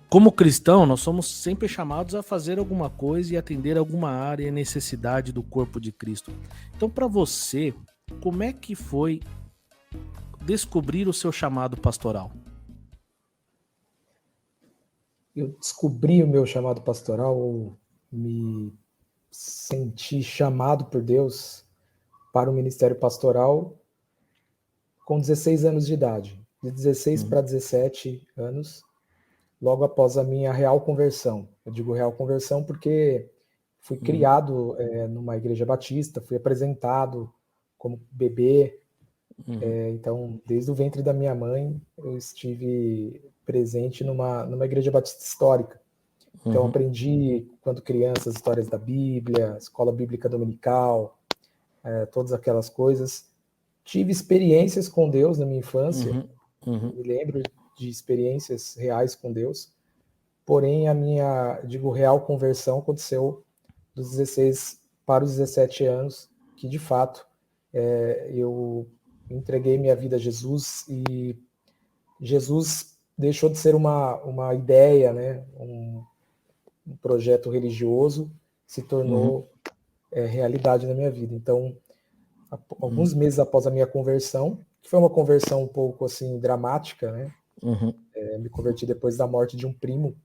Como cristão, nós somos sempre chamados a fazer alguma coisa e atender alguma área e necessidade do corpo de Cristo. Então, para você, como é que foi descobrir o seu chamado pastoral? Eu descobri o meu chamado pastoral, ou me senti chamado por Deus para o ministério pastoral com 16 anos de idade. De 16 para 17 anos, logo após a minha real conversão. Eu digo real conversão porque fui criado numa igreja batista, fui apresentado como bebê. Então, desde o ventre da minha mãe, eu estive presente numa igreja batista histórica. Então, aprendi, quando criança, as histórias da Bíblia, escola bíblica dominical, todas aquelas coisas. Tive experiências com Deus na minha infância, me lembro de experiências reais com Deus, porém a minha, digo, real conversão aconteceu dos 16 para os 17 anos, que de fato eu entreguei minha vida a Jesus, e Jesus deixou de ser uma ideia, né, um projeto religioso, se tornou realidade na minha vida. Então, alguns meses após a minha conversão, que foi uma conversão um pouco assim dramática, né? Me converti depois da morte de um primo.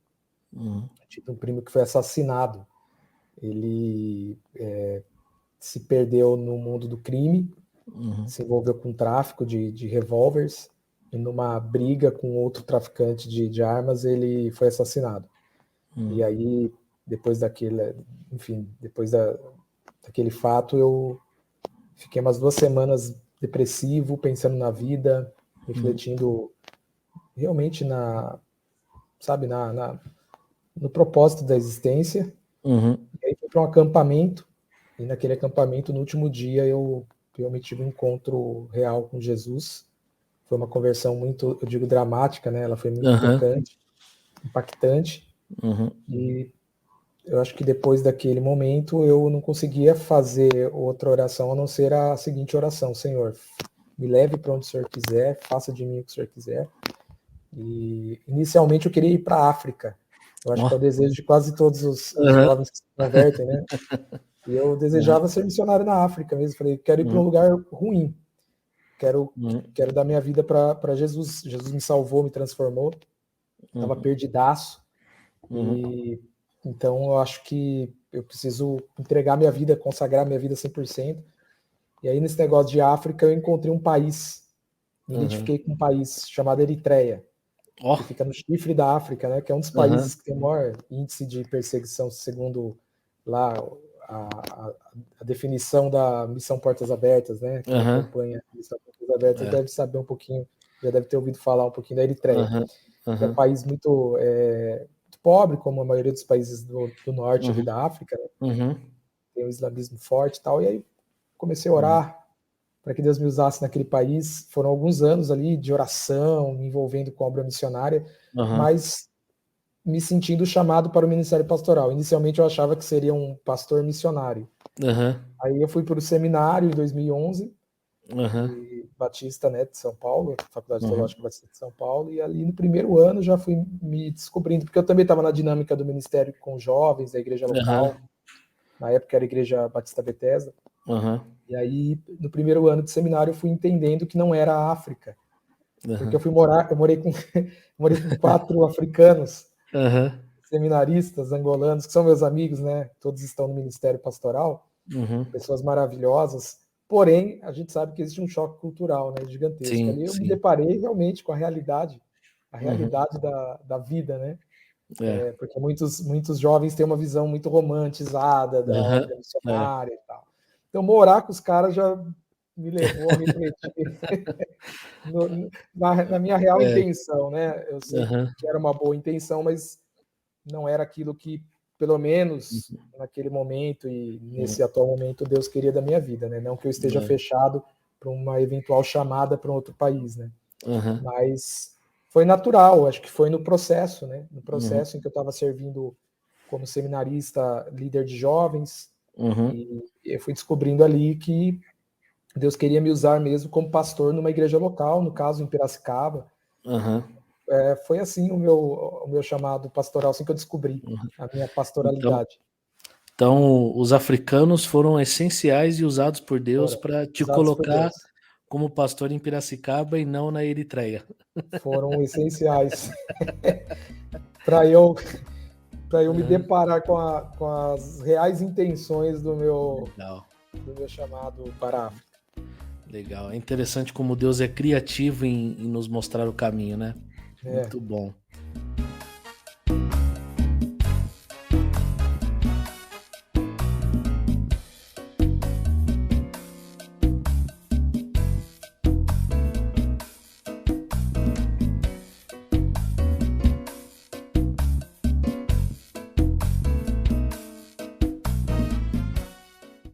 Tive um primo que foi assassinado. Ele se perdeu no mundo do crime, se envolveu com tráfico de revólveres, e numa briga com outro traficante de armas, ele foi assassinado. E aí, depois daquele, enfim, daquele fato, eu fiquei umas 2 semanas depressivo, pensando na vida, refletindo realmente no propósito da existência. E aí fui para um acampamento, e naquele acampamento, no último dia, eu realmente tive um encontro real com Jesus. Foi uma conversão muito, eu digo, dramática, né? Ela foi muito tocante, impactante. E eu acho que depois daquele momento eu não conseguia fazer outra oração a não ser a seguinte oração: Senhor, me leve para onde o Senhor quiser, faça de mim o que o Senhor quiser. E inicialmente eu queria ir para a África. Eu acho que é o desejo de quase todos os jovens que se convertem, né? E eu desejava ser missionário na África mesmo. Falei, quero ir para um lugar ruim. Quero dar minha vida para Jesus. Jesus me salvou, me transformou. Estava perdidaço. E então eu acho que eu preciso entregar minha vida, consagrar minha vida 100%. E aí nesse negócio de África eu encontrei um país, me identifiquei com um país chamado Eritreia, que fica no chifre da África, né? Que é um dos países que tem o maior índice de perseguição, segundo lá a definição da Missão Portas Abertas, né? Quem acompanha a Missão Portas Abertas deve saber um pouquinho, já deve ter ouvido falar um pouquinho da Eritreia. É um país muito pobre, como a maioria dos países do norte ali da África, né? Tem um islamismo forte e tal. E aí comecei a orar para que Deus me usasse naquele país. Foram alguns anos ali de oração, me envolvendo com a obra missionária, mas me sentindo chamado para o ministério pastoral. Inicialmente eu achava que seria um pastor missionário. Aí eu fui para o seminário em 2011, de Batista, né, de São Paulo, Faculdade Teológica Batista de São Paulo, e ali no primeiro ano já fui me descobrindo, porque eu também estava na dinâmica do ministério com jovens da igreja local. Na época era a Igreja Batista Bethesda. E aí, no primeiro ano de seminário, eu fui entendendo que não era a África. Porque eu morei com 4 africanos, seminaristas, angolanos, que são meus amigos, né? Todos estão no Ministério Pastoral, pessoas maravilhosas. Porém, a gente sabe que existe um choque cultural, né, gigantesco. Ali eu me deparei realmente com a realidade da vida, né? Porque muitos jovens têm uma visão muito romantizada da obra missionária e tal. Então, morar com os caras já me levou a refletir na minha real intenção, né? Eu sei que era uma boa intenção, mas não era aquilo que, pelo menos naquele momento e nesse atual momento, Deus queria da minha vida, né? Não que eu esteja fechado para uma eventual chamada para um outro país, né? Mas foi natural, acho que foi no processo, né? No processo em que eu estava servindo como seminarista, líder de jovens, e eu fui descobrindo ali que Deus queria me usar mesmo como pastor numa igreja local, no caso em Piracicaba. foi assim o meu chamado pastoral, assim que eu descobri a minha pastoralidade. Então, os africanos foram essenciais e usados por Deus para te colocar como pastor em Piracicaba e não na Eritreia. Foram essenciais para eu me deparar com as reais intenções do meu chamado para a África. Legal. É interessante como Deus é criativo em nos mostrar o caminho, né? Muito bom.